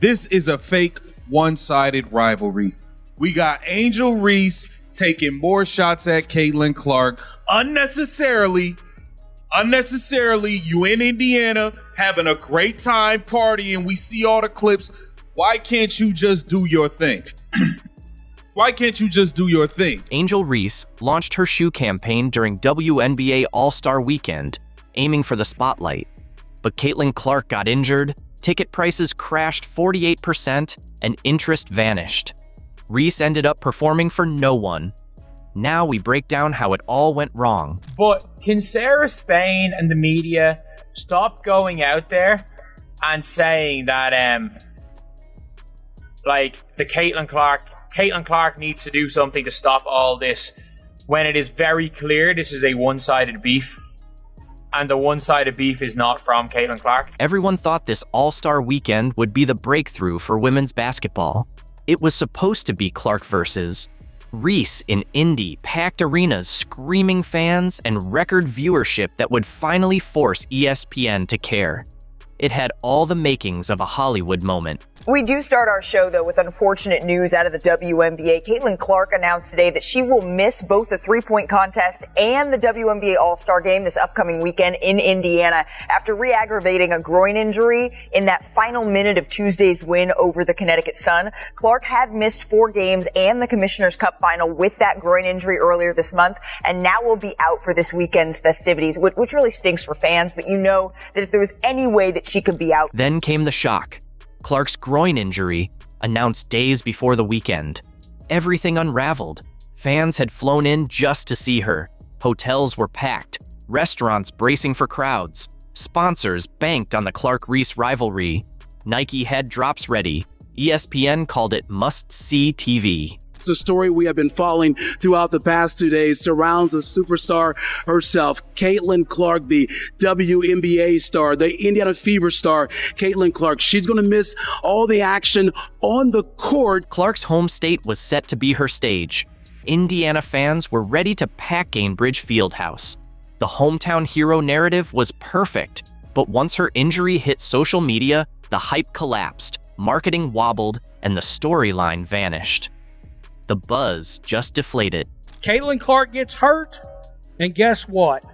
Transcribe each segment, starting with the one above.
This is a fake one-sided rivalry. We got Angel Reese taking more shots at Caitlin Clark unnecessarily. You in Indiana having a great time partying. We see all the clips. Why can't you just do your thing? Angel Reese launched her shoe campaign during WNBA All-Star Weekend, aiming for the spotlight. But Caitlin Clark got injured, ticket prices crashed 48%, and interest vanished. Reese ended up performing for no one. Now we break down how it all went wrong. But can Sarah Spain and the media stop going out there and saying that, the Caitlin Clark needs to do something to stop all this, when it is very clear this is a one-sided beef, and the one-sided beef is not from Caitlin Clark? Everyone thought this All-Star Weekend would be the breakthrough for women's basketball. It was supposed to be Clark versus Reese in Indy, packed arenas, screaming fans, and record viewership that would finally force ESPN to care. It had all the makings of a Hollywood moment. We do start our show, though, with unfortunate news out of the WNBA. Caitlin Clark announced today that she will miss both the three-point contest and the WNBA All-Star Game this upcoming weekend in Indiana after re-aggravating a groin injury in that final minute of Tuesday's win over the Connecticut Sun. Clark had missed 4 games and the Commissioner's Cup final with that groin injury earlier this month, and now will be out for this weekend's festivities, which really stinks for fans, but you know that if there was any way that she could be out. Then came the shock. Clark's groin injury, announced days before the weekend. Everything unraveled. Fans had flown in just to see her. Hotels were packed, restaurants bracing for crowds. Sponsors banked on the Clark-Reese rivalry. Nike had drops ready. ESPN called it must-see TV. It's a story we have been following throughout the past 2 days, surrounds the superstar herself, Caitlin Clark, the WNBA star, the Indiana Fever star, Caitlin Clark. She's going to miss all the action on the court. Clark's home state was set to be her stage. Indiana fans were ready to pack Gainbridge Fieldhouse. The hometown hero narrative was perfect, but once her injury hit social media, the hype collapsed, marketing wobbled, and the storyline vanished. The buzz just deflated. Caitlin Clark gets hurt, and guess what?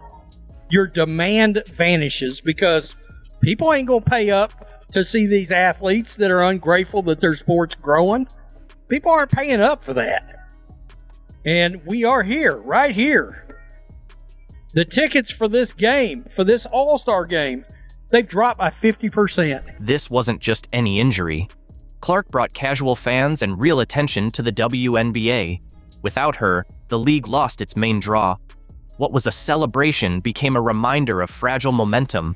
Your demand vanishes because people ain't going to pay up to see these athletes that are ungrateful that their sport's growing. People aren't paying up for that. And we are here, right here. The tickets for this game, for this All-Star game, they've dropped by 50%. This wasn't just any injury. Clark brought casual fans and real attention to the WNBA. Without her, the league lost its main draw. What was a celebration became a reminder of fragile momentum.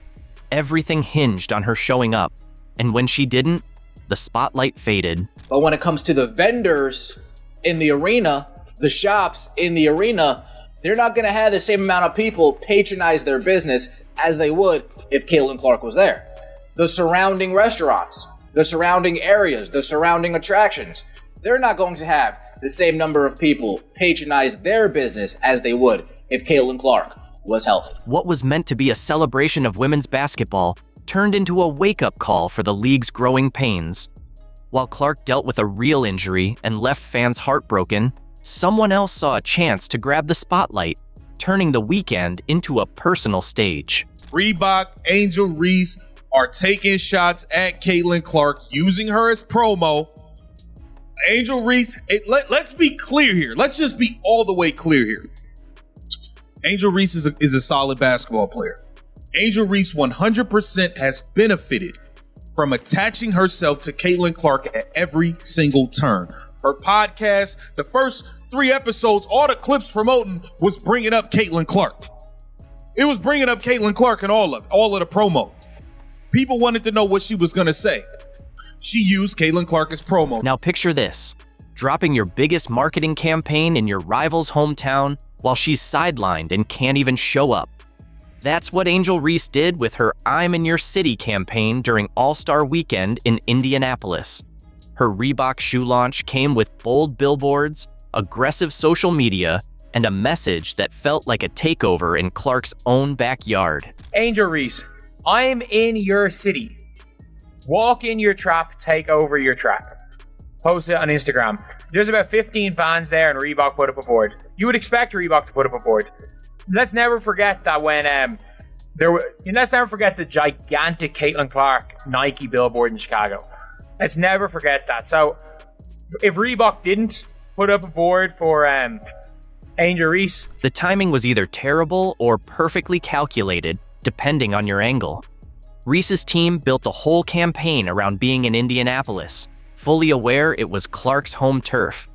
Everything hinged on her showing up, and when she didn't, the spotlight faded. But when it comes to the vendors in the arena, the shops in the arena, they're not going to have the same amount of people patronize their business as they would if Caitlin Clark was there. The surrounding restaurants, the surrounding areas, the surrounding attractions, they're not going to have the same number of people patronize their business as they would if Caitlin Clark was healthy. What was meant to be a celebration of women's basketball turned into a wake-up call for the league's growing pains. While Clark dealt with a real injury and left fans heartbroken, someone else saw a chance to grab the spotlight, turning the weekend into a personal stage. Reebok, Angel Reese are taking shots at Caitlin Clark, using her as promo. Angel Reese, let's be clear here. Let's just be all the way clear here. Angel Reese is a solid basketball player. Angel Reese 100% has benefited from attaching herself to Caitlin Clark at every single turn. Her podcast, the first 3 episodes, all the clips promoting was bringing up Caitlin Clark. It was bringing up Caitlin Clark in all of the promo. People wanted to know what she was going to say. She used Caitlin Clark as promo. Now picture this, dropping your biggest marketing campaign in your rival's hometown while she's sidelined and can't even show up. That's what Angel Reese did with her I'm in Your City campaign during All-Star Weekend in Indianapolis. Her Reebok shoe launch came with bold billboards, aggressive social media, and a message that felt like a takeover in Clark's own backyard. Angel Reese, I'm in your city. Walk in your trap, take over your trap. Post it on Instagram. There's about 15 fans there, and Reebok put up a board. You would expect Reebok to put up a board. Let's never forget that when let's never forget the gigantic Caitlin Clark Nike billboard in Chicago. Let's never forget that. So if Reebok didn't put up a board for Angel Reese, The timing was either terrible or perfectly calculated, depending on your angle. Reese's team built the whole campaign around being in Indianapolis, fully aware it was Clark's home turf.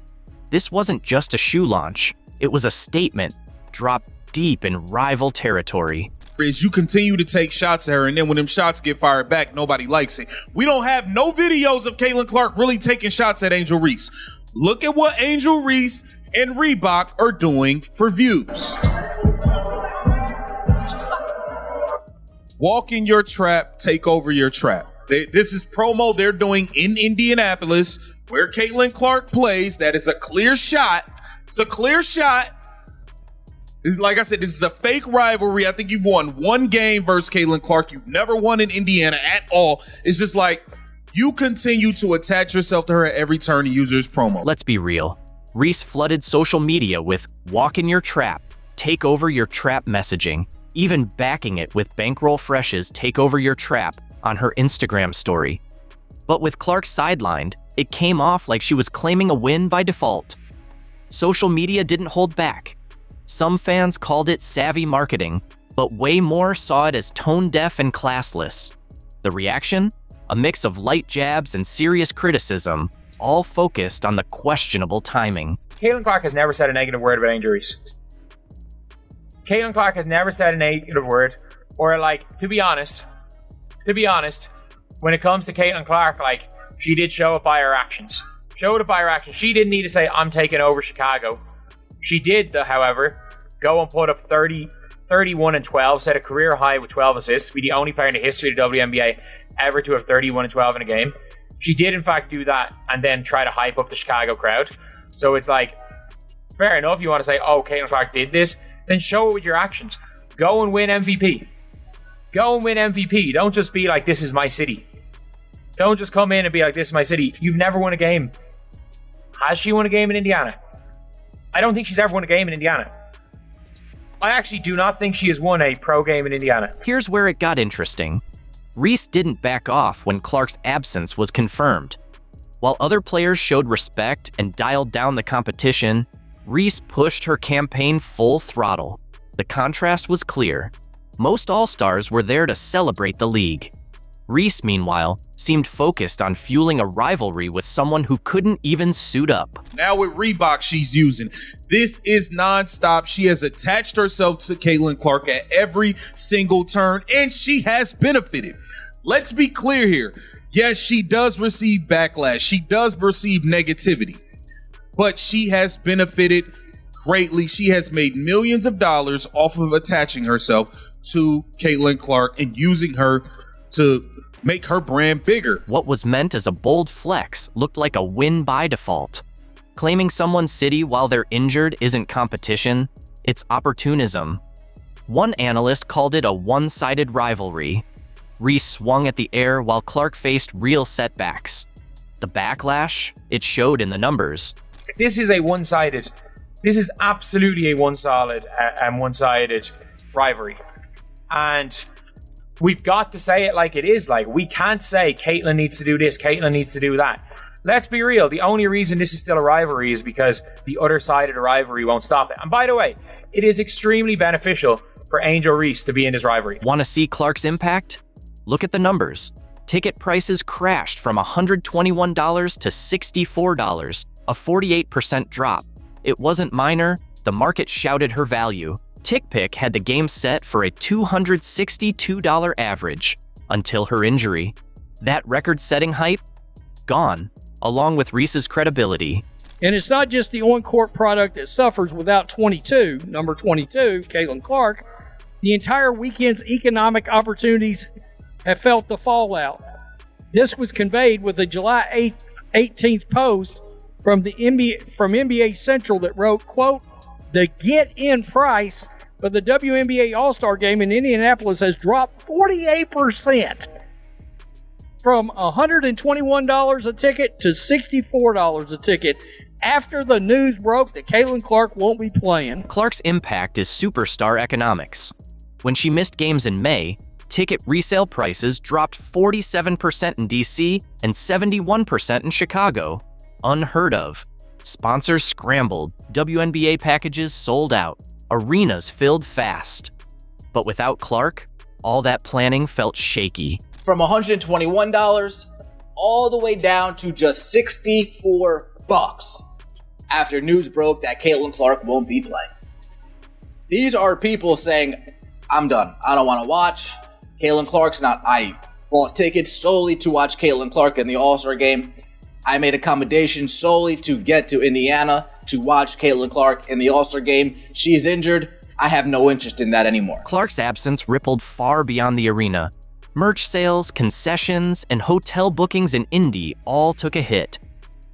This wasn't just a shoe launch, it was a statement dropped deep in rival territory. Is you continue to take shots at her, and then when them shots get fired back, nobody likes it. We don't have no videos of Caitlin Clark really taking shots at Angel Reese. Look at what Angel Reese and Reebok are doing for views. Walk in your trap, take over your trap. This is promo they're doing in Indianapolis, where Caitlin Clark plays. That is a clear shot. It's a clear shot. Like I said, this is a fake rivalry. I think you've won one game versus Caitlin Clark. You've never won in Indiana at all. It's just like you continue to attach yourself to her at every turn and use her as promo. Let's be real. Reese flooded social media with walk in your trap, take over your trap messaging, even backing it with Bankroll Fresh's take over your trap on her Instagram story. But with Clark sidelined, it came off like she was claiming a win by default. Social media didn't hold back. Some fans called it savvy marketing, but way more saw it as tone-deaf and classless. The reaction? A mix of light jabs and serious criticism, all focused on the questionable timing. Caitlin Clark has never said a negative word about Angel Reese. Caitlin Clark has never said a negative word, or to be honest, when it comes to Caitlin Clark, she did show it by her actions. She didn't need to say, I'm taking over Chicago. She did, however, go and put up 31 and 12, set a career high with 12 assists, be the only player in the history of the WNBA ever to have 31 and 12 in a game. She did, in fact, do that and then try to hype up the Chicago crowd. So it's fair enough, you want to say, oh, Caitlin Clark did this, then show it with your actions. Go and win MVP. Don't just be like, this is my city. Don't just come in and be like, this is my city. You've never won a game. Has she won a game in Indiana? I don't think she's ever won a game in Indiana. I actually do not think she has won a pro game in Indiana. Here's where it got interesting. Reese didn't back off when Clark's absence was confirmed. While other players showed respect and dialed down the competition, Reese pushed her campaign full throttle. The contrast was clear. Most All-Stars were there to celebrate the league. Reese, meanwhile, seemed focused on fueling a rivalry with someone who couldn't even suit up. Now with Reebok she's using. This is nonstop. She has attached herself to Caitlin Clark at every single turn, and she has benefited. Let's be clear here. Yes, she does receive backlash. She does receive negativity. But she has benefited greatly. She has made millions of dollars off of attaching herself to Caitlin Clark and using her to make her brand bigger. What was meant as a bold flex looked like a win by default. Claiming someone's city while they're injured isn't competition, it's opportunism. One analyst called it a one-sided rivalry. Reese swung at the air while Clark faced real setbacks. The backlash? It showed in the numbers. This is absolutely a one-sided rivalry. And we've got to say it like it is. We can't say Caitlin needs to do this, Caitlin needs to do that. Let's be real. The only reason this is still a rivalry is because the other side of the rivalry won't stop it. And by the way, it is extremely beneficial for Angel Reese to be in this rivalry. Want to see Clark's impact? Look at the numbers. Ticket prices crashed from $121 to $64, a 48% drop. It wasn't minor. The market shouted her value. TickPick had the game set for a $262 average until her injury. That record-setting hype? Gone, along with Reese's credibility. And it's not just the on-court product that suffers without number 22, Caitlin Clark. The entire weekend's economic opportunities have felt the fallout. This was conveyed with a July 18th post from NBA Central that wrote, quote, "The get-in price for the WNBA All-Star Game in Indianapolis has dropped 48%. from $121 a ticket to $64 a ticket after the news broke that Caitlin Clark won't be playing. Clark's impact is superstar economics. When she missed games in May, ticket resale prices dropped 47% in DC and 71% in Chicago. Unheard of. Sponsors scrambled, WNBA packages sold out, arenas filled fast. But without Clark, all that planning felt shaky. From $121 all the way down to just $64 after news broke that Caitlin Clark won't be playing. These are people saying, I'm done. I don't want to watch. Caitlin Clark's not. I bought tickets solely to watch Caitlin Clark in the All-Star game. I made accommodations solely to get to Indiana to watch Caitlin Clark in the All-Star game. She's injured. I have no interest in that anymore. Clark's absence rippled far beyond the arena. Merch sales, concessions, and hotel bookings in Indy all took a hit.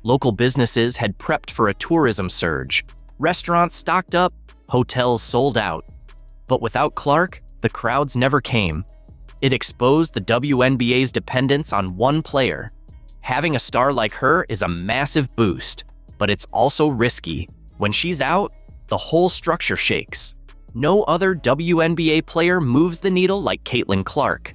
Local businesses had prepped for a tourism surge. Restaurants stocked up, hotels sold out. But without Clark, the crowds never came. It exposed the WNBA's dependence on one player. Having a star like her is a massive boost, but it's also risky. When she's out, the whole structure shakes. No other WNBA player moves the needle like Caitlin Clark.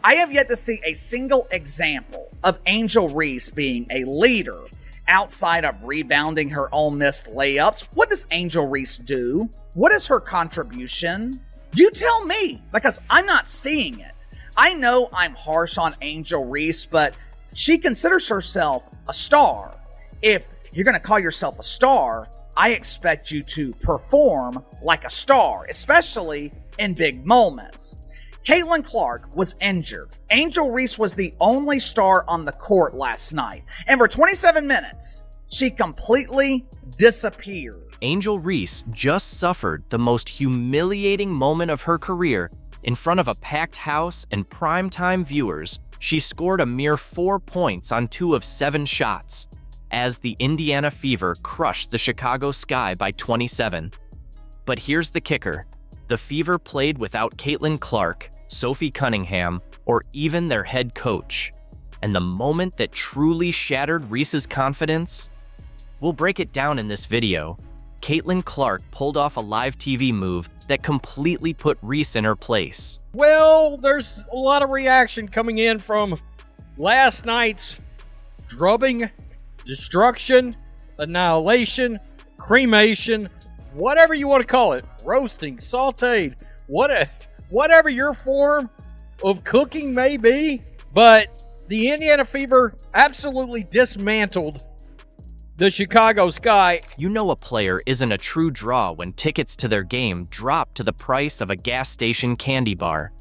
I have yet to see a single example of Angel Reese being a leader outside of rebounding her own missed layups. What does Angel Reese do? What is her contribution? You tell me, because I'm not seeing it. I know I'm harsh on Angel Reese, but she considers herself a star. If you're going to call yourself a star, I expect you to perform like a star, especially in big moments. Caitlin Clark was injured. Angel Reese was the only star on the court last night. And for 27 minutes, she completely disappeared. Angel Reese just suffered the most humiliating moment of her career in front of a packed house and primetime viewers. She scored a mere 4 points on 2 of 7 shots as the Indiana Fever crushed the Chicago Sky by 27. But here's the kicker. The Fever played without Caitlin Clark, Sophie Cunningham, or even their head coach. And the moment that truly shattered Reese's confidence? We'll break it down in this video. Caitlin Clark pulled off a live TV move that completely put Reese in her place. Well, there's a lot of reaction coming in from last night's drubbing, destruction, annihilation, cremation, whatever you want to call it, roasting, sauteed, whatever your form of cooking may be. But the Indiana Fever absolutely dismantled the Chicago Sky. You know a player isn't a true draw when tickets to their game drop to the price of a gas station candy bar.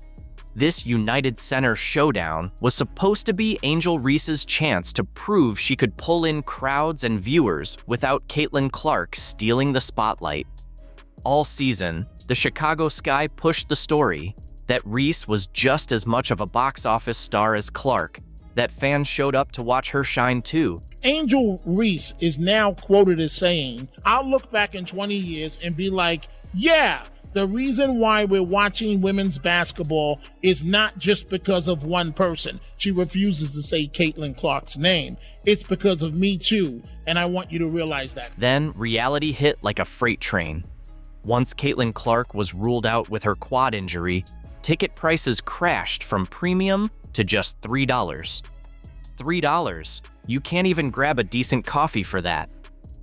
This United Center showdown was supposed to be Angel Reese's chance to prove she could pull in crowds and viewers without Caitlin Clark stealing the spotlight. All season, the Chicago Sky pushed the story that Reese was just as much of a box office star as Clark, that fans showed up to watch her shine too. Angel Reese is now quoted as saying, I'll look back in 20 years and be like, yeah, the reason why we're watching women's basketball is not just because of one person. She refuses to say Caitlin Clark's name. It's because of me too, and I want you to realize that. Then reality hit like a freight train. Once Caitlin Clark was ruled out with her quad injury, ticket prices crashed from premium to just $3. $3. You can't even grab a decent coffee for that.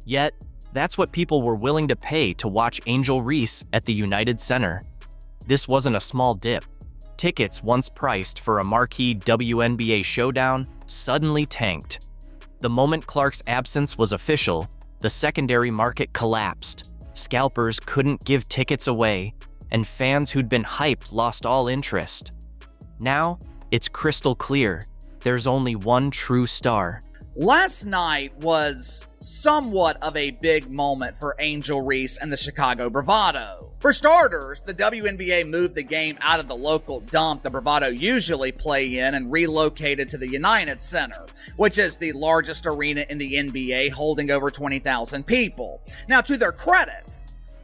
Yet, that's what people were willing to pay to watch Angel Reese at the United Center. This wasn't a small dip. Tickets once priced for a marquee WNBA showdown suddenly tanked. The moment Clark's absence was official, the secondary market collapsed. Scalpers couldn't give tickets away, and fans who'd been hyped lost all interest. Now, it's crystal clear. There's only one true star. Last night was somewhat of a big moment for Angel Reese and the Chicago Bravado. For starters, the WNBA moved the game out of the local dump the Bravado usually play in and relocated to the United Center, which is the largest arena in the NBA, holding over 20,000 people. Now, to their credit,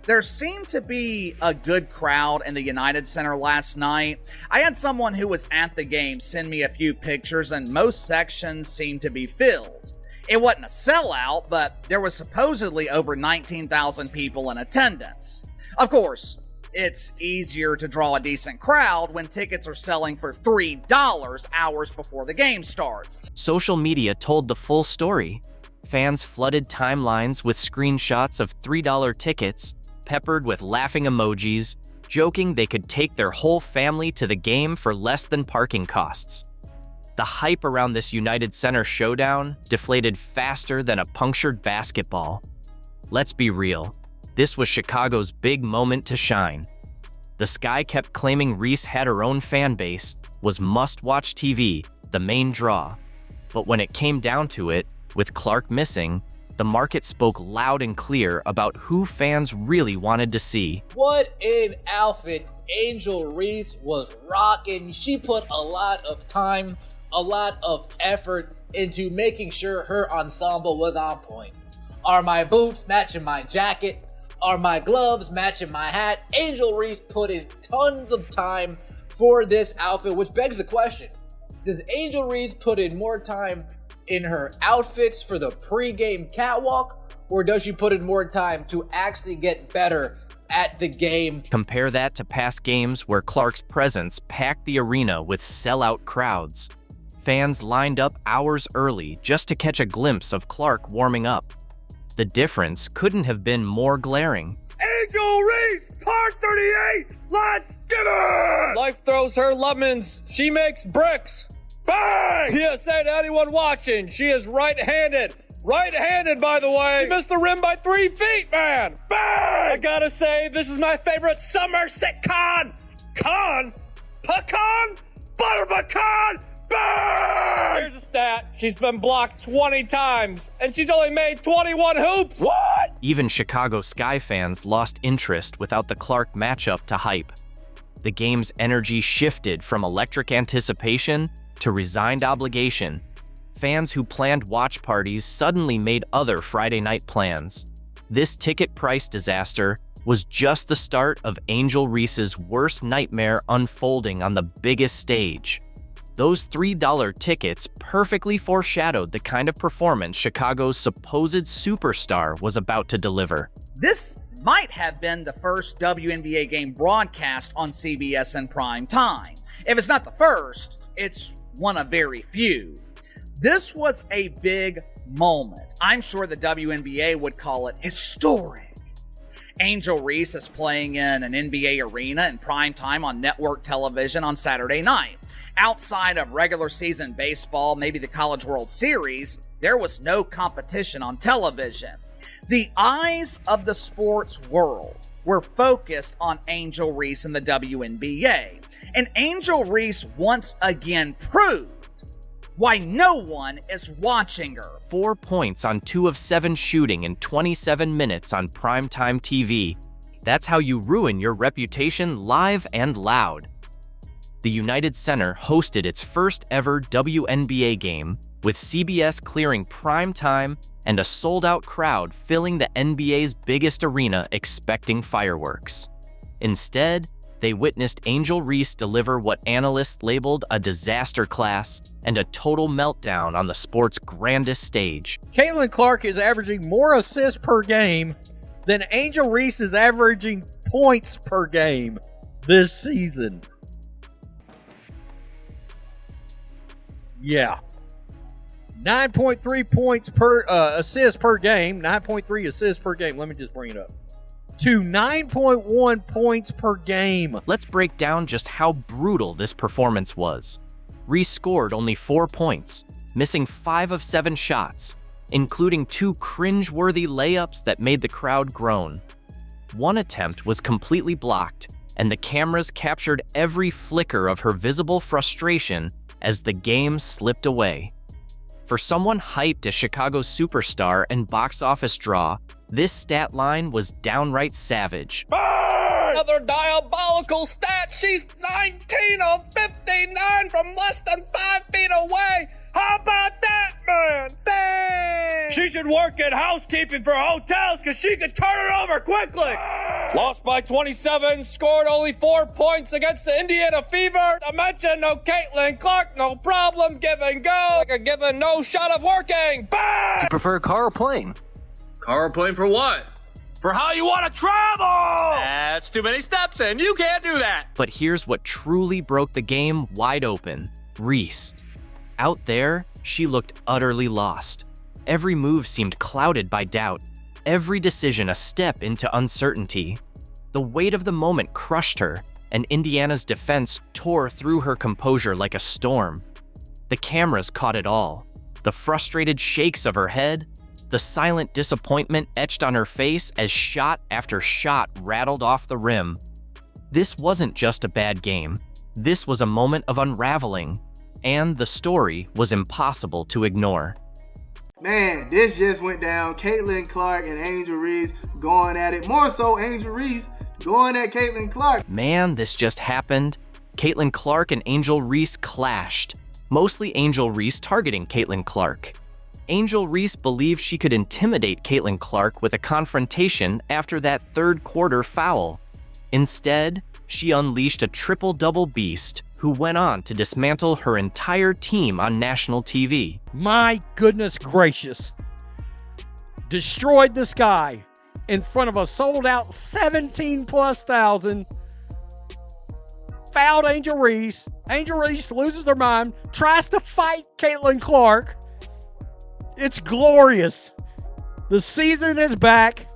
There seemed to be a good crowd in the United Center last night. I had someone who was at the game send me a few pictures, and most sections seemed to be filled. It wasn't a sellout, but there was supposedly over 19,000 people in attendance. Of course, it's easier to draw a decent crowd when tickets are selling for $3 hours before the game starts. Social media told the full story. Fans flooded timelines with screenshots of $3 tickets, peppered with laughing emojis, joking they could take their whole family to the game for less than parking costs. The hype around this United Center showdown deflated faster than a punctured basketball. Let's be real. This was Chicago's big moment to shine. The Sky kept claiming Reese had her own fan base, was must-watch TV, the main draw. But when it came down to it, with Clark missing, the market spoke loud and clear about who fans really wanted to see. What an outfit Angel Reese was rocking. She put a lot of time, a lot of effort into making sure her ensemble was on point. Are my boots matching my jacket? Are my gloves matching my hat? Angel Reese put in tons of time for this outfit, which begs the question, does Angel Reese put in more time in her outfits for the pre-game catwalk, or does she put in more time to actually get better at the game? Compare that to past games where Clark's presence packed the arena with sellout crowds. Fans lined up hours early just to catch a glimpse of Clark warming up. The difference couldn't have been more glaring. Angel Reese, Part 38, let's get it! Life throws her lemons, she makes bricks. Bang! PSA to anyone watching, she is right-handed. Right-handed, by the way. She missed the rim by 3 feet, man. Bang! I gotta say, this is my favorite summer sitcom. Pecan? Butter pecan? Bang! Here's a stat. She's been blocked 20 times, and she's only made 21 hoops. What? Even Chicago Sky fans lost interest without the Clark matchup to hype. The game's energy shifted from electric anticipation to resigned obligation. Fans who planned watch parties suddenly made other Friday night plans. This ticket price disaster was just the start of Angel Reese's worst nightmare unfolding on the biggest stage. Those $3 tickets perfectly foreshadowed the kind of performance Chicago's supposed superstar was about to deliver. This might have been the first WNBA game broadcast on CBS in prime time. If it's not the first, it's one of very few. This was a big moment. I'm sure the WNBA would call it historic. Angel Reese is playing in an NBA arena in prime time on network television on Saturday night. Outside of regular season baseball, maybe the College World Series, there was no competition on television. The eyes of the sports world were focused on Angel Reese and the WNBA. And Angel Reese once again proved why no one is watching her. 4 points on 2 of 7 shooting in 27 minutes on primetime TV. That's how you ruin your reputation live and loud. The United Center hosted its first ever WNBA game, with CBS clearing prime time and a sold-out crowd filling the NBA's biggest arena expecting fireworks. Instead, they witnessed Angel Reese deliver what analysts labeled a disaster class and a total meltdown on the sport's grandest stage. Caitlin Clark is averaging more assists per game than Angel Reese is averaging points per game this season. Yeah. 9.3 points per assists per game. 9.3 assists per game. Let me just bring it up. To 9.1 points per game. Let's break down just how brutal this performance was. Reese scored only 4 points, missing 5 of 7 shots, including 2 cringe-worthy layups that made the crowd groan. One attempt was completely blocked, and the cameras captured every flicker of her visible frustration as the game slipped away. For someone hyped as Chicago's superstar and box office draw, this stat line was downright savage. Another diabolical stat. She's 19 of 59 from less than 5 feet away. How about that, man? Dang! She should work in housekeeping for hotels because she could turn it over quickly. Lost by 27, scored only 4 points against the Indiana Fever. I mentioned no Caitlin Clark, no problem, give and go. Like a given no shot of working. Bang! You prefer car or plane? Car or plane for what? For how you want to travel! That's too many steps and you can't do that. But here's what truly broke the game wide open. Reese. Out there, she looked utterly lost. Every move seemed clouded by doubt. Every decision a step into uncertainty. The weight of the moment crushed her, and Indiana's defense tore through her composure like a storm. The cameras caught it all. The frustrated shakes of her head, the silent disappointment etched on her face as shot after shot rattled off the rim. This wasn't just a bad game. This was a moment of unraveling, and the story was impossible to ignore. Man, this just went down. Caitlin Clark and Angel Reese going at it. More so, Angel Reese going at Caitlin Clark. Man, this just happened. Caitlin Clark and Angel Reese clashed. Mostly Angel Reese targeting Caitlin Clark. Angel Reese believed she could intimidate Caitlin Clark with a confrontation after that third quarter foul. Instead, she unleashed a triple-double beast who went on to dismantle her entire team on national TV. My goodness gracious. Destroyed the sky in front of a sold-out 17+ thousand. Fouled Angel Reese. Angel Reese loses her mind, tries to fight Caitlin Clark. It's glorious. The season is back.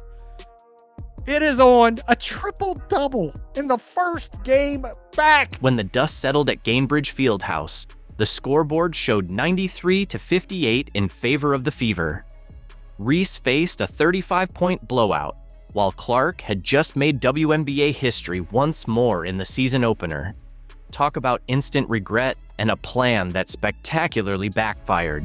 It is on. A triple-double in the first game back. When the dust settled at Gainbridge Fieldhouse, the scoreboard showed 93-58 in favor of the Fever. Reese faced a 35-point blowout, while Clark had just made WNBA history once more in the season opener. Talk about instant regret and a plan that spectacularly backfired.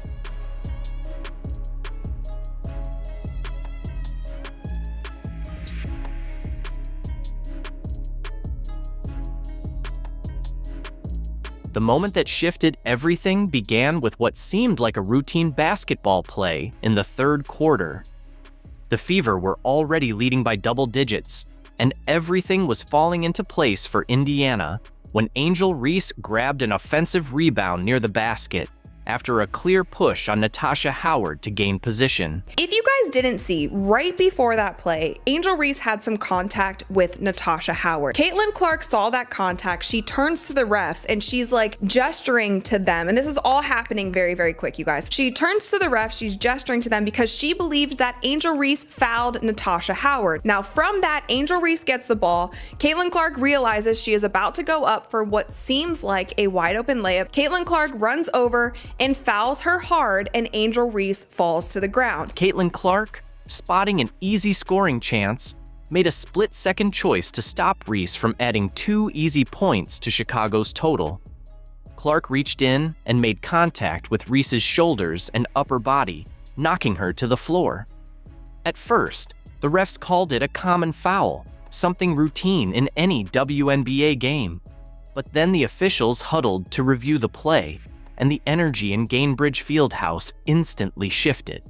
The moment that shifted everything began with what seemed like a routine basketball play in the third quarter. The Fever were already leading by double digits, and everything was falling into place for Indiana when Angel Reese grabbed an offensive rebound near the basket after a clear push on Natasha Howard to gain position. If you guys didn't see, right before that play, Angel Reese had some contact with Natasha Howard. Caitlin Clark saw that contact. She turns to the refs and she's like gesturing to them. And this is all happening very, very quick, you guys. She turns to the refs, she's gesturing to them because she believed that Angel Reese fouled Natasha Howard. Now from that, Angel Reese gets the ball. Caitlin Clark realizes she is about to go up for what seems like a wide open layup. Caitlin Clark runs over and fouls her hard, and Angel Reese falls to the ground. Caitlin Clark, spotting an easy scoring chance, made a split-second choice to stop Reese from adding 2 easy points to Chicago's total. Clark reached in and made contact with Reese's shoulders and upper body, knocking her to the floor. At first, the refs called it a common foul, something routine in any WNBA game. But then the officials huddled to review the play, and the energy in Gainbridge Fieldhouse instantly shifted.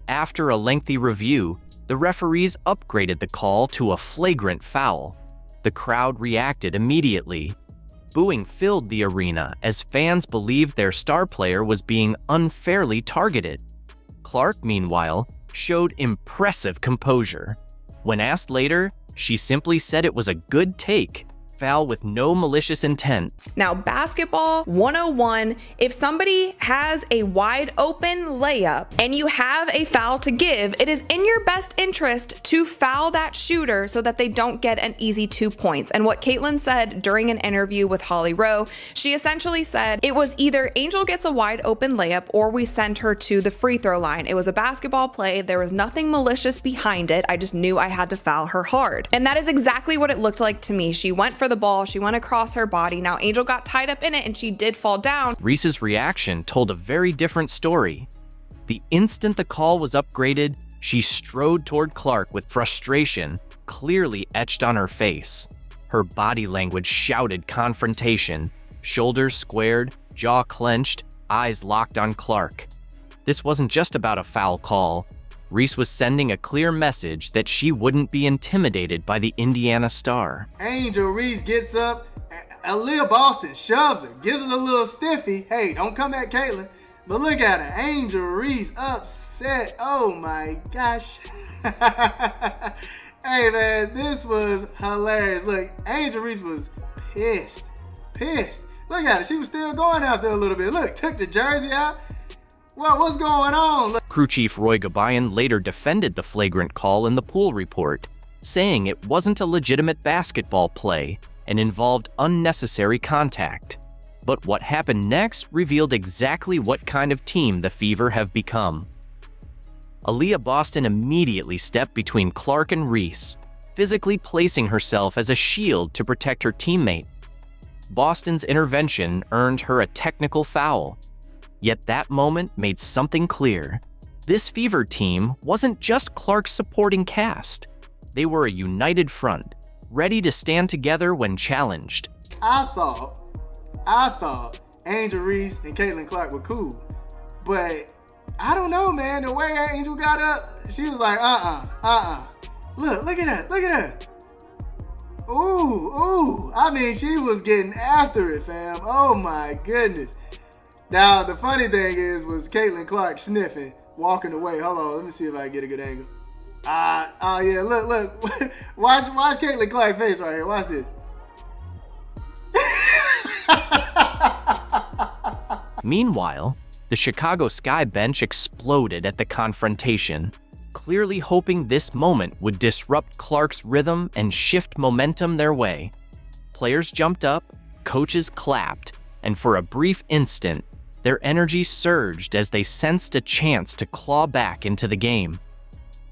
After a lengthy review, the referees upgraded the call to a flagrant foul. The crowd reacted immediately. Booing filled the arena as fans believed their star player was being unfairly targeted. Clark, meanwhile, showed impressive composure. When asked later, she simply said it was a good take, foul with no malicious intent. Now, basketball 101, if somebody has a wide open layup and you have a foul to give, it is in your best interest to foul that shooter so that they don't get an easy 2 points. And what Caitlin said during an interview with Holly Rowe, she essentially said it was either Angel gets a wide open layup or we send her to the free throw line. It was a basketball play. There was nothing malicious behind it. I just knew I had to foul her hard. And that is exactly what it looked like to me. She went for the ball, she went across her body. Now Angel got tied up in it and she did fall down. Reese's reaction told a very different story. The instant the call was upgraded, she strode toward Clark with frustration clearly etched on her face. Her body language shouted confrontation, shoulders squared, jaw clenched, eyes locked on Clark. This wasn't just about a foul call. Reese was sending a clear message that she wouldn't be intimidated by the Indiana star. Angel Reese gets up. Aaliyah Boston shoves her, gives her a little stiffy. Hey, don't come at Caitlyn. But look at her. Angel Reese upset. Oh my gosh. Hey man, this was hilarious. Look, Angel Reese was pissed. Look at her. She was still going out there a little bit. Look, took the jersey out. Well, what's going on? Look. Crew Chief Roy Gabayan later defended the flagrant call in the pool report, saying it wasn't a legitimate basketball play and involved unnecessary contact. But what happened next revealed exactly what kind of team the Fever have become. Aaliyah Boston immediately stepped between Clark and Reese, physically placing herself as a shield to protect her teammate. Boston's intervention earned her a technical foul. Yet that moment made something clear. This Fever team wasn't just Clark's supporting cast. They were a united front, ready to stand together when challenged. I thought Angel Reese and Caitlin Clark were cool. But I don't know, man. The way Angel got up, she was like, Look at her. Ooh. I mean, she was getting after it, fam. Oh my goodness. Now, the funny thing was Caitlin Clark sniffing, walking away. Hold on, let me see if I can get a good angle. Yeah, look. watch Caitlin Clark's face right here. Watch this. Meanwhile, the Chicago Sky bench exploded at the confrontation, clearly hoping this moment would disrupt Clark's rhythm and shift momentum their way. Players jumped up, coaches clapped, and for a brief instant, their energy surged as they sensed a chance to claw back into the game.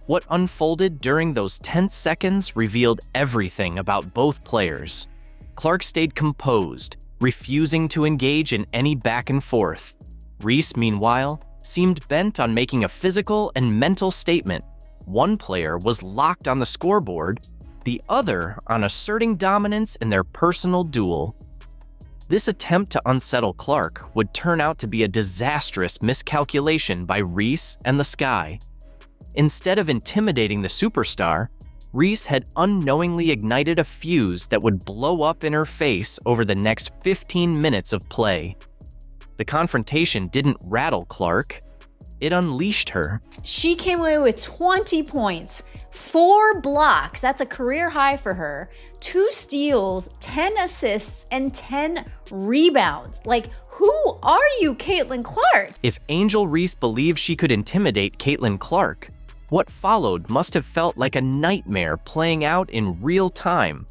What unfolded during those tense seconds revealed everything about both players. Clark stayed composed, refusing to engage in any back and forth. Reese, meanwhile, seemed bent on making a physical and mental statement. One player was locked on the scoreboard, the other on asserting dominance in their personal duel. This attempt to unsettle Clark would turn out to be a disastrous miscalculation by Reese and the Sky. Instead of intimidating the superstar, Reese had unknowingly ignited a fuse that would blow up in her face over the next 15 minutes of play. The confrontation didn't rattle Clark, it unleashed her. She came away with 20 points, 4 blocks, that's a career high for her, 2 steals, 10 assists, and 10 rebounds. Like, who are you, Caitlin Clark? If Angel Reese believed she could intimidate Caitlin Clark, what followed must have felt like a nightmare playing out in real time.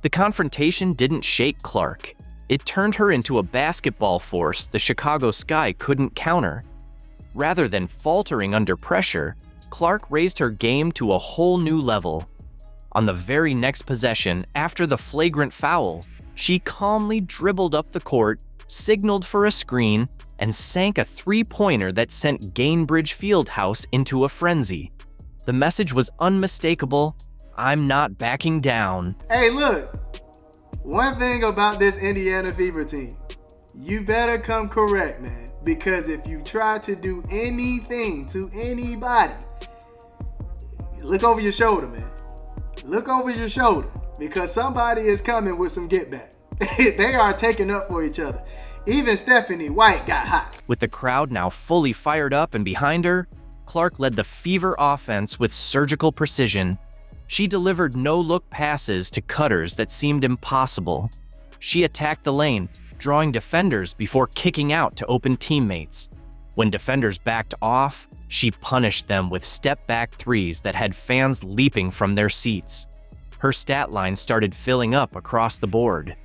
The confrontation didn't shake Clark. It turned her into a basketball force the Chicago Sky couldn't counter. Rather than faltering under pressure, Clark raised her game to a whole new level. On the very next possession, after the flagrant foul, she calmly dribbled up the court, signaled for a screen, and sank a three-pointer that sent Gainbridge Fieldhouse into a frenzy. The message was unmistakable: I'm not backing down. Hey, look. One thing about this Indiana Fever team, you better come correct, man. Because if you try to do anything to anybody, look over your shoulder, man. Look over your shoulder. Because somebody is coming with some get back. They are taking up for each other. Even Stephanie White got hot. With the crowd now fully fired up and behind her, Clark led the Fever offense with surgical precision. She delivered no-look passes to cutters that seemed impossible. She attacked the lane, drawing defenders before kicking out to open teammates. When defenders backed off, she punished them with step-back threes that had fans leaping from their seats. Her stat line started filling up across the board.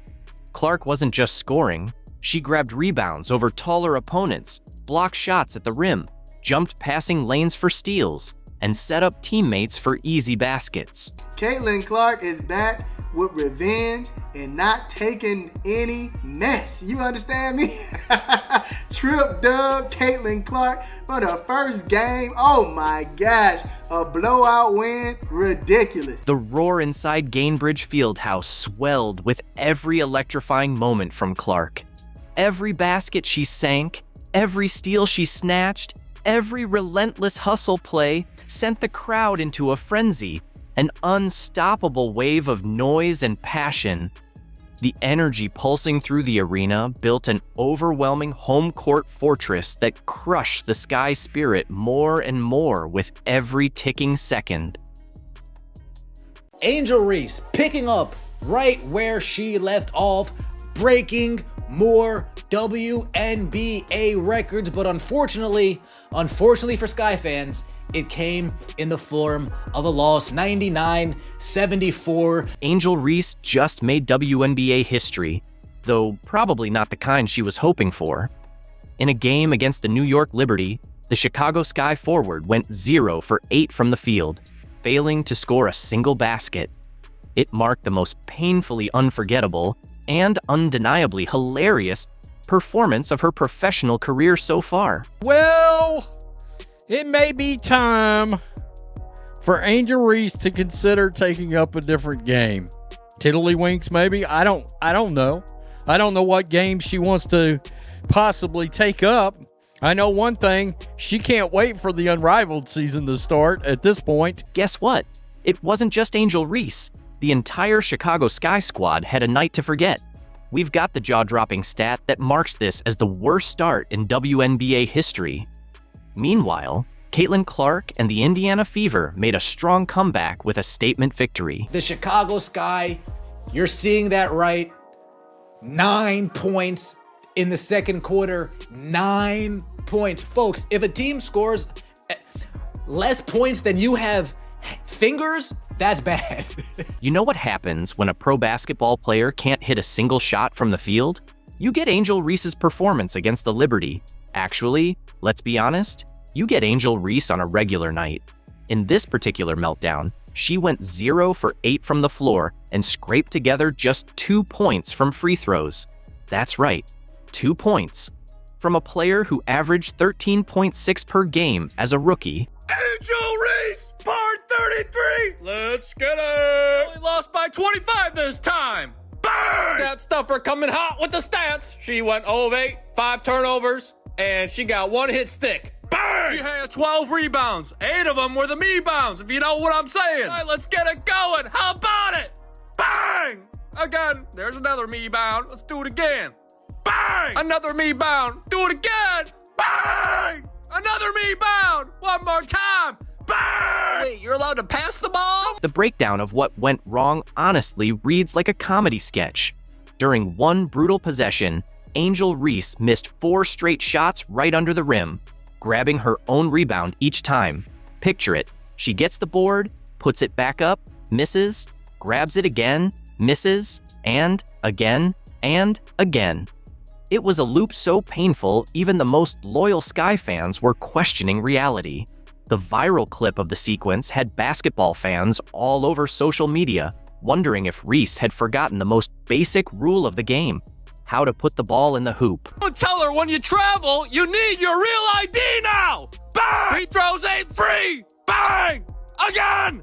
Clark wasn't just scoring. She grabbed rebounds over taller opponents, blocked shots at the rim, jumped passing lanes for steals, and set up teammates for easy baskets. Caitlin Clark is back with revenge and not taking any mess. You understand me? Trip dub Caitlin Clark for the first game. Oh my gosh, a blowout win. Ridiculous. The roar inside Gainbridge Fieldhouse swelled with every electrifying moment from Clark. Every basket she sank, every steal she snatched, every relentless hustle play sent the crowd into a frenzy, an unstoppable wave of noise and passion. The energy pulsing through the arena built an overwhelming home court fortress that crushed the Sky spirit more and more with every ticking second. Angel Reese picking up right where she left off, breaking more WNBA records, but unfortunately for Sky fans, it came in the form of a loss, 99-74. Angel Reese just made WNBA history, though probably not the kind she was hoping for. In a game against the New York Liberty, the Chicago Sky forward went 0 for 8 from the field, failing to score a single basket. It marked the most painfully unforgettable and undeniably hilarious performance of her professional career so far. Well, it may be time for Angel Reese to consider taking up a different game. Tiddlywinks, maybe? I don't know. I don't know what game she wants to possibly take up. I know one thing, she can't wait for the Unrivaled season to start at this point. Guess what? It wasn't just Angel Reese. The entire Chicago Sky squad had a night to forget. We've got the jaw-dropping stat that marks this as the worst start in WNBA history. Meanwhile, Caitlin Clark and the Indiana Fever made a strong comeback with a statement victory. The Chicago Sky, you're seeing that right. 9 points in the second quarter. 9 points. Folks, if a team scores less points than you have fingers, that's bad. You know what happens when a pro basketball player can't hit a single shot from the field? You get Angel Reese's performance against the Liberty. Actually, let's be honest, you get Angel Reese on a regular night. In this particular meltdown, she went 0 for 8 from the floor and scraped together just 2 points from free throws. That's right, 2 points. From a player who averaged 13.6 per game as a rookie. Angel Reese, part 33. Let's get it. Only lost by 25 this time. Bang! That stuffer coming hot with the stats. She went 0 of 8, 5 turnovers, and she got 1 hit stick. Bang! She had 12 rebounds. 8 of them were the me-bounds, if you know what I'm saying. All right, let's get it going. How about it? Bang! Again, there's another me-bound. Let's do it again. Bang! Another me-bound. Do it again. Bang! Another me-bound. One more time. Bang! Wait, you're allowed to pass the ball? The breakdown of what went wrong honestly reads like a comedy sketch. During one brutal possession, Angel Reese missed 4 straight shots right under the rim, grabbing her own rebound each time. Picture it. She gets the board, puts it back up, misses, grabs it again, misses, and again, and again. It was a loop so painful, even the most loyal Sky fans were questioning reality. The viral clip of the sequence had basketball fans all over social media, wondering if Reese had forgotten the most basic rule of the game: how to put the ball in the hoop. Don't tell her when you travel, you need your real ID now! Bang! Free throws ain't free! Bang! Again!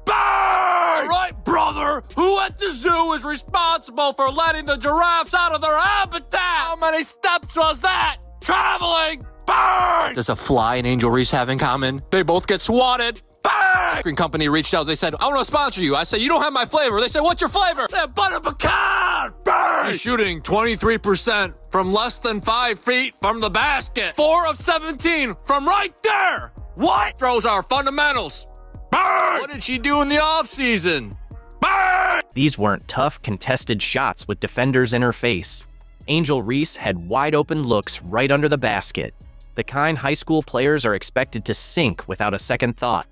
Bang! All right, brother, who at the zoo is responsible for letting the giraffes out of their habitat? How many steps was that? Traveling! Bang! Does a fly and Angel Reese have in common? They both get swatted. Bang! Green company reached out. They said, I want to sponsor you. I said, you don't have my flavor. They said, what's your flavor? I said, butter pecan! Bang! He's shooting 23% from less than 5 feet from the basket. 4 of 17 from right there! What? Throws are fundamentals. Bang! What did she do in the offseason? Bang! These weren't tough, contested shots with defenders in her face. Angel Reese had wide open looks right under the basket. The kind high school players are expected to sink without a second thought.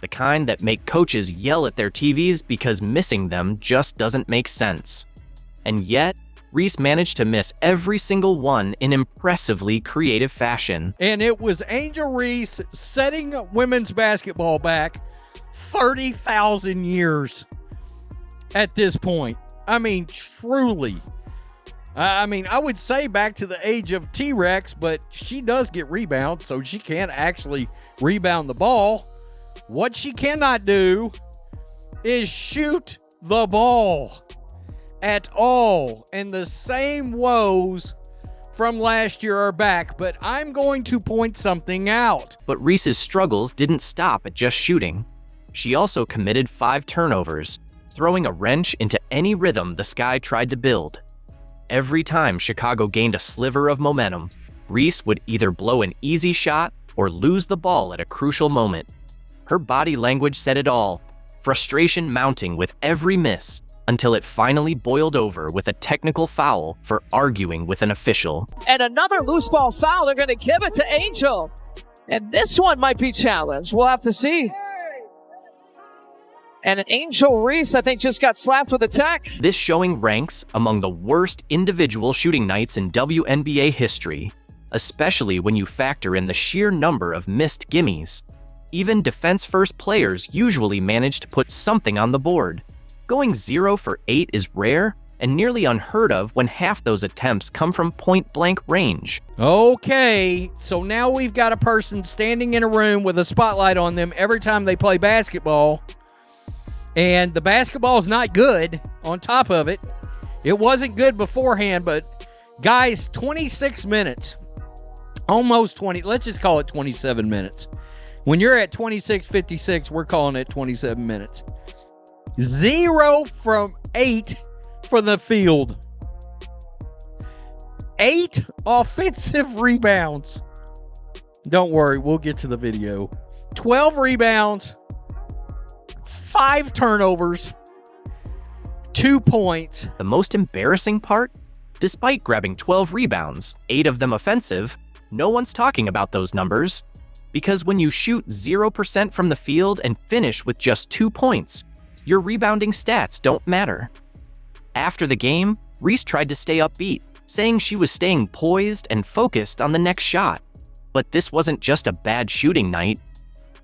The kind that make coaches yell at their TVs because missing them just doesn't make sense. And yet, Reese managed to miss every single one in impressively creative fashion. And it was Angel Reese setting women's basketball back 30,000 years at this point. I mean, truly. I would say back to the age of T-Rex, but she does get rebounds, so she can't actually rebound the ball. What she cannot do is shoot the ball at all. And the same woes from last year are back, but I'm going to point something out. But Reese's struggles didn't stop at just shooting. She also committed 5 turnovers, throwing a wrench into any rhythm the Sky tried to build. Every time Chicago gained a sliver of momentum, Reese would either blow an easy shot or lose the ball at a crucial moment. Her body language said it all, frustration mounting with every miss until it finally boiled over with a technical foul for arguing with an official. And another loose ball foul. They're going to give it to Angel. And this one might be challenged. We'll have to see. And Angel Reese, I think, just got slapped with a tech. This showing ranks among the worst individual shooting nights in WNBA history, especially when you factor in the sheer number of missed gimmies. Even defense-first players usually manage to put something on the board. Going 0 for 8 is rare and nearly unheard of when half those attempts come from point-blank range. Okay, so now we've got a person standing in a room with a spotlight on them every time they play basketball. And the basketball is not good on top of it. It wasn't good beforehand, but guys, 26 minutes. Almost 20. Let's just call it 27 minutes. When you're at 26:56, we're calling it 27 minutes. 0 from 8 for the field. 8 offensive rebounds. Don't worry, we'll get to the video. 12 rebounds. 5 turnovers, 2 points. The most embarrassing part? Despite grabbing 12 rebounds, 8 of them offensive, no one's talking about those numbers. Because when you shoot 0% from the field and finish with just 2 points, your rebounding stats don't matter. After the game, Reese tried to stay upbeat, saying she was staying poised and focused on the next shot. But this wasn't just a bad shooting night.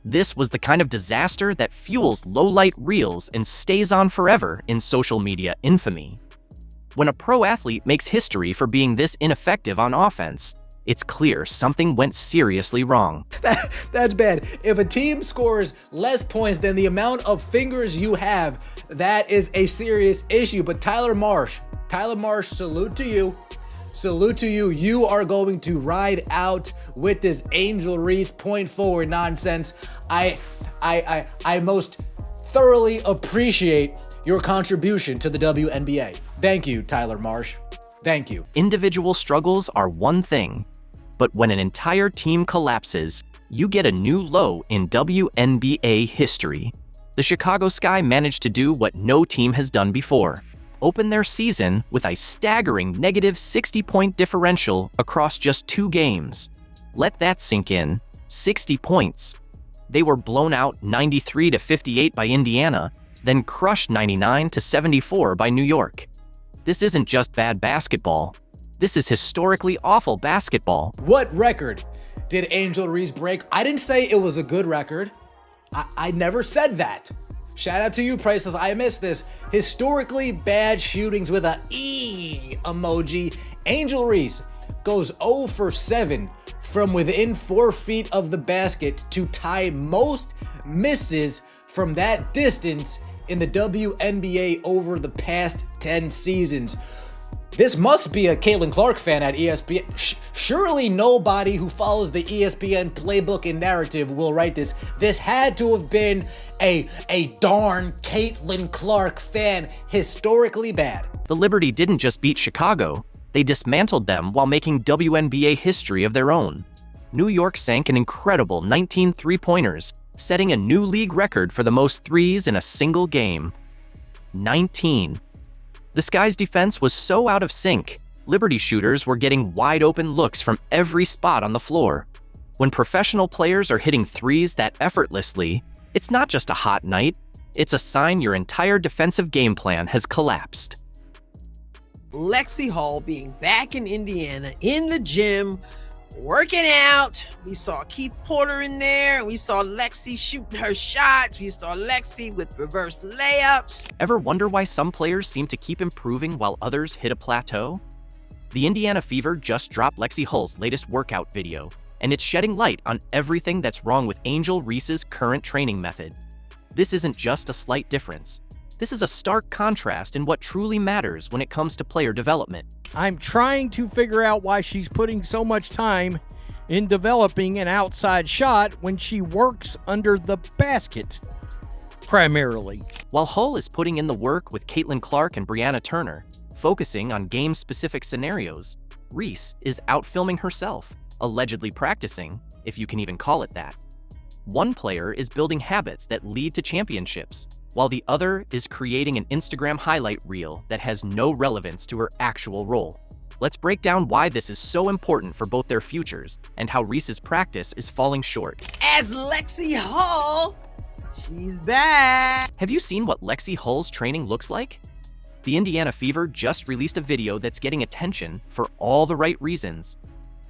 This was the kind of disaster that fuels low-light reels and stays on forever in social media infamy. When a pro athlete makes history for being this ineffective on offense, it's clear something went seriously wrong. That's bad. If a team scores less points than the amount of fingers you have, that is a serious issue. But Tyler Marsh, salute to you. Salute to you. You are going to ride out with this Angel Reese point forward nonsense. I most thoroughly appreciate your contribution to the WNBA. Thank you, Tyler Marsh. Thank you. Individual struggles are one thing, but when an entire team collapses, you get a new low in WNBA history. The Chicago Sky managed to do what no team has done before. Open their season with a staggering negative 60-point differential across just 2 games. Let that sink in. 60 points. They were blown out 93-58 by Indiana, then crushed 99-74 by New York. This isn't just bad basketball. This is historically awful basketball. What record did Angel Reese break? I didn't say it was a good record. I never said that. Shout out to you, Priceless. I missed this. Historically bad shootings with a E emoji. Angel Reese goes 0 for 7 from within 4 feet of the basket to tie most misses from that distance in the WNBA over the past 10 seasons. This must be a Caitlin Clark fan at ESPN. Surely nobody who follows the ESPN playbook and narrative will write this. This had to have been a darn Caitlin Clark fan. Historically bad. The Liberty didn't just beat Chicago. They dismantled them while making WNBA history of their own. New York sank an incredible 19 three-pointers, setting a new league record for the most threes in a single game. 19. The Sky's defense was so out of sync, Liberty shooters were getting wide-open looks from every spot on the floor. When professional players are hitting threes that effortlessly, it's not just a hot night, it's a sign your entire defensive game plan has collapsed. Lexi Hall being back in Indiana in the gym, working out. We saw Keith Porter in there. We saw Lexi shooting her shots. We saw Lexi with reverse layups. Ever wonder why some players seem to keep improving while others hit a plateau? The Indiana Fever just dropped Lexi Hull's latest workout video, and it's shedding light on everything that's wrong with Angel Reese's current training method. This isn't just a slight difference. This is a stark contrast in what truly matters when it comes to player development. I'm trying to figure out why she's putting so much time in developing an outside shot when she works under the basket, primarily. While Hull is putting in the work with Caitlin Clark and Brianna Turner, focusing on game-specific scenarios, Reese is out filming herself, allegedly practicing, if you can even call it that. One player is building habits that lead to championships, while the other is creating an Instagram highlight reel that has no relevance to her actual role. Let's break down why this is so important for both their futures and how Reese's practice is falling short. As Lexi Hull, she's back. Have you seen what Lexi Hull's training looks like? The Indiana Fever just released a video that's getting attention for all the right reasons.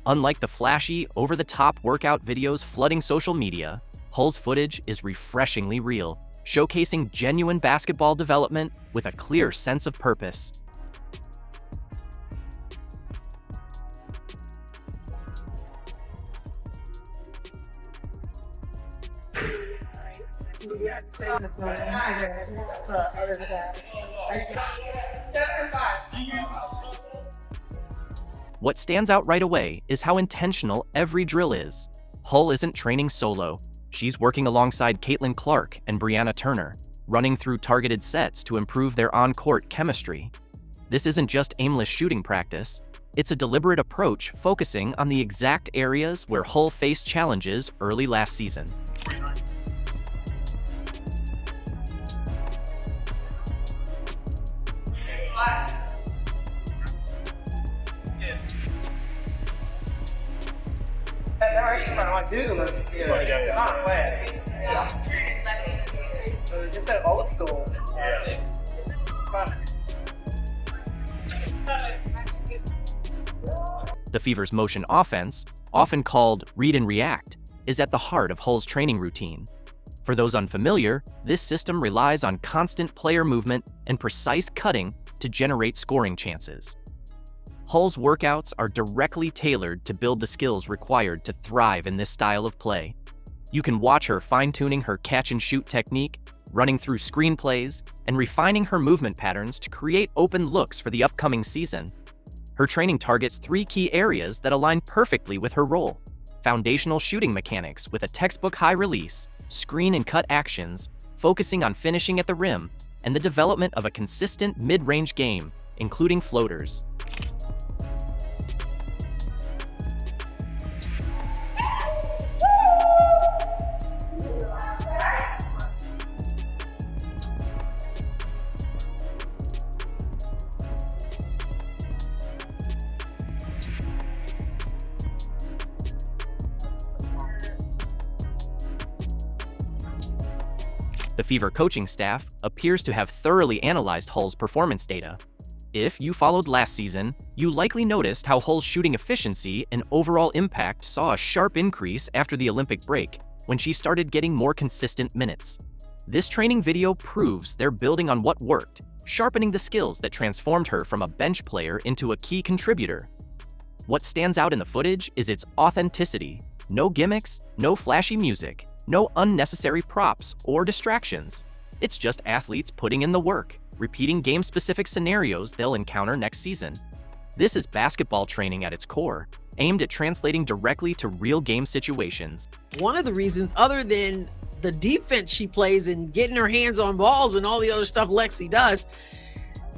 Unlike the flashy, over-the-top workout videos flooding social media, Hull's footage is refreshingly real, showcasing genuine basketball development with a clear sense of purpose. What stands out right away is how intentional every drill is. Hull isn't training solo. She's working alongside Caitlin Clark and Brianna Turner, running through targeted sets to improve their on-court chemistry. This isn't just aimless shooting practice. It's a deliberate approach focusing on the exact areas where Hull faced challenges early last season. The Fever's motion offense, often called read and react, is at the heart of Hull's training routine. For those unfamiliar, this system relies on constant player movement and precise cutting to generate scoring chances. Hull's workouts are directly tailored to build the skills required to thrive in this style of play. You can watch her fine-tuning her catch-and-shoot technique, running through screenplays, and refining her movement patterns to create open looks for the upcoming season. Her training targets 3 key areas that align perfectly with her role: foundational shooting mechanics with a textbook high release, screen and cut actions, focusing on finishing at the rim, and the development of a consistent mid-range game, including floaters. The Fever coaching staff appears to have thoroughly analyzed Hull's performance data. If you followed last season, you likely noticed how Hull's shooting efficiency and overall impact saw a sharp increase after the Olympic break, when she started getting more consistent minutes. This training video proves they're building on what worked, sharpening the skills that transformed her from a bench player into a key contributor. What stands out in the footage is its authenticity. No gimmicks, no flashy music, no unnecessary props or distractions. It's just athletes putting in the work, repeating game-specific scenarios they'll encounter next season. This is basketball training at its core, aimed at translating directly to real game situations. One of the reasons, other than the defense she plays and getting her hands on balls and all the other stuff Lexi does,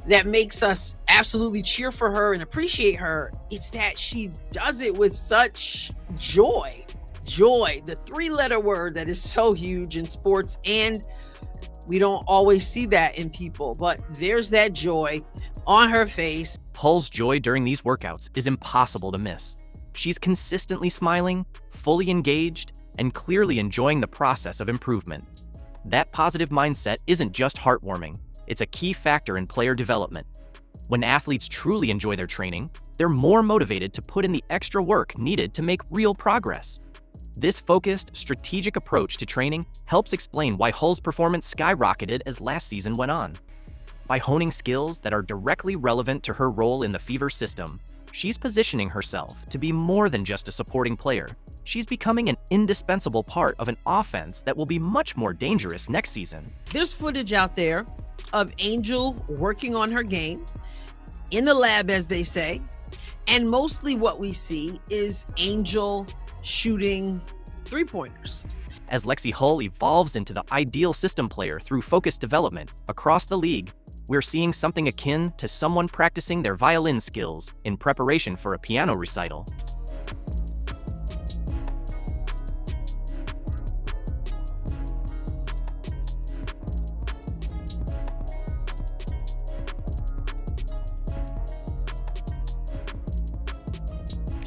that makes us absolutely cheer for her and appreciate her, it's that she does it with such joy. Joy, the 3-letter word that is so huge in sports, and we don't always see that in people, but there's that joy on her face. Hull's joy during these workouts is impossible to miss. She's consistently smiling, fully engaged, and clearly enjoying the process of improvement. That positive mindset isn't just heartwarming, it's a key factor in player development. When athletes truly enjoy their training, they're more motivated to put in the extra work needed to make real progress. This focused, strategic approach to training helps explain why Hull's performance skyrocketed as last season went on. By honing skills that are directly relevant to her role in the Fever system, She's positioning herself to be more than just a supporting player. She's becoming an indispensable part of an offense that will be much more dangerous next season. There's footage out there of Angel working on her game, in the lab, as they say, and mostly what we see is Angel shooting three-pointers. As Lexi Hull evolves into the ideal system player through focused development across the league, we're seeing something akin to someone practicing their violin skills in preparation for a piano recital.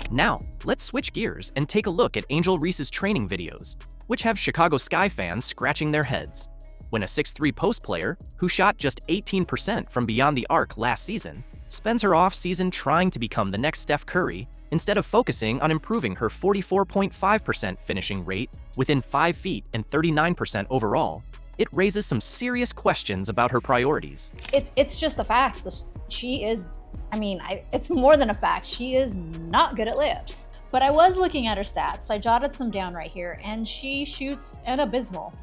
Now, let's switch gears and take a look at Angel Reese's training videos, which have Chicago Sky fans scratching their heads. When a 6'3" post player, who shot just 18% from beyond the arc last season, spends her off-season trying to become the next Steph Curry, instead of focusing on improving her 44.5% finishing rate within 5 feet and 39% overall, it raises some serious questions about her priorities. It's just a fact. She is, it's more than a fact. She is not good at layups. But I was looking at her stats. I jotted some down right here, and she shoots an abysmal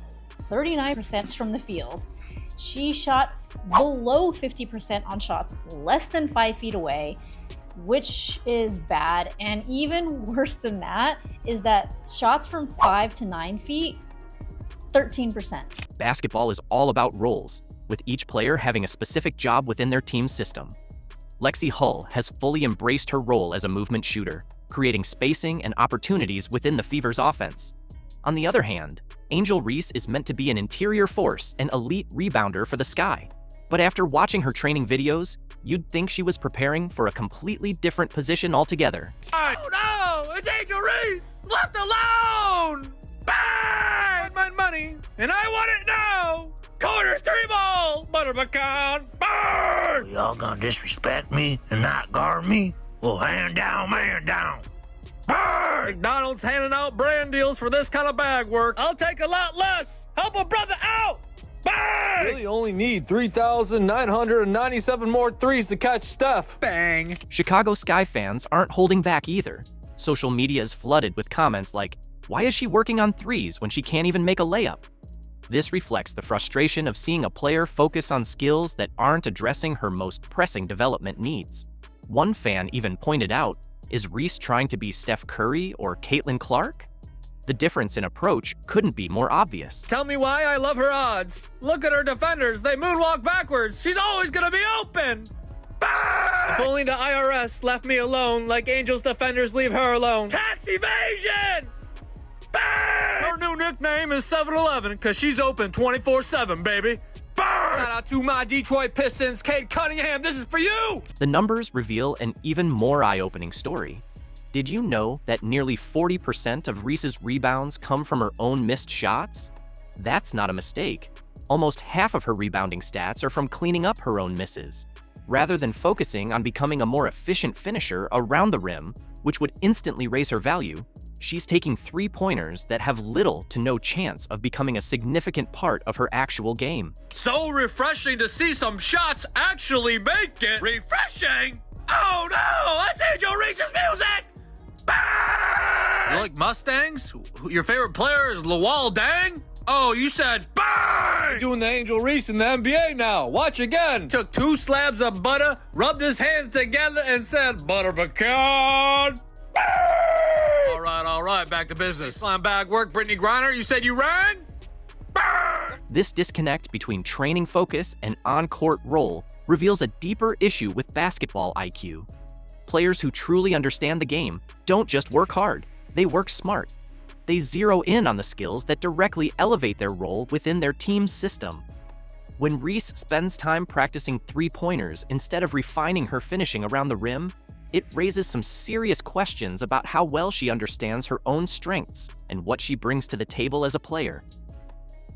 39% from the field. She shot below 50% on shots less than 5 feet away, which is bad. And even worse than that is that shots from 5 to 9 feet, 13%. Basketball is all about roles, with each player having a specific job within their team's system. Lexi Hull has fully embraced her role as a movement shooter, creating spacing and opportunities within the Fever's offense. On the other hand, Angel Reese is meant to be an interior force and elite rebounder for the Sky. But after watching her training videos, you'd think she was preparing for a completely different position altogether. Oh no! It's Angel Reese! Left alone! Bang! My money, and I want it now! Corner 3 ball! Butter pecan! Burn! Y'all gonna disrespect me and not guard me? Well, hand down, man down. Burn! McDonald's handing out brand deals for this kind of bag work. I'll take a lot less! Help a brother out! Bang! Really only need 3,997 more threes to catch Steph. Bang! Chicago Sky fans aren't holding back either. Social media is flooded with comments like, "Why is she working on threes when she can't even make a layup?" This reflects the frustration of seeing a player focus on skills that aren't addressing her most pressing development needs. One fan even pointed out, is Reese trying to be Steph Curry or Caitlin Clark? The difference in approach couldn't be more obvious. Tell me why I love her odds. Look at her defenders. They moonwalk backwards. She's always gonna be open. Bang! If only the IRS left me alone like Angel's defenders leave her alone. Tax evasion! Bang! Her new nickname is 7-Eleven because she's open 24/7, baby. Bang! Shout out to my Detroit Pistons, Cade Cunningham. This is for you! The numbers reveal an even more eye-opening story. Did you know that nearly 40% of Reese's rebounds come from her own missed shots? That's not a mistake. Almost half of her rebounding stats are from cleaning up her own misses. Rather than focusing on becoming a more efficient finisher around the rim, which would instantly raise her value, she's taking three-pointers that have little to no chance of becoming a significant part of her actual game. So refreshing to see some shots actually make it. Refreshing? Oh no, that's Angel Reese's music! Bang! You like Mustangs? Your favorite player is Lawal Dang? Oh, you said bang! You're doing the Angel Reese in the NBA now. Watch again. Took 2 slabs of butter, rubbed his hands together, and said, butter pecan. All right, back to business. Slam bag work, Brittany Griner. You said you rang? Bang! This disconnect between training focus and on-court role reveals a deeper issue with basketball IQ. Players who truly understand the game don't just work hard, they work smart. They zero in on the skills that directly elevate their role within their team's system. When Reese spends time practicing three-pointers instead of refining her finishing around the rim, it raises some serious questions about how well she understands her own strengths and what she brings to the table as a player.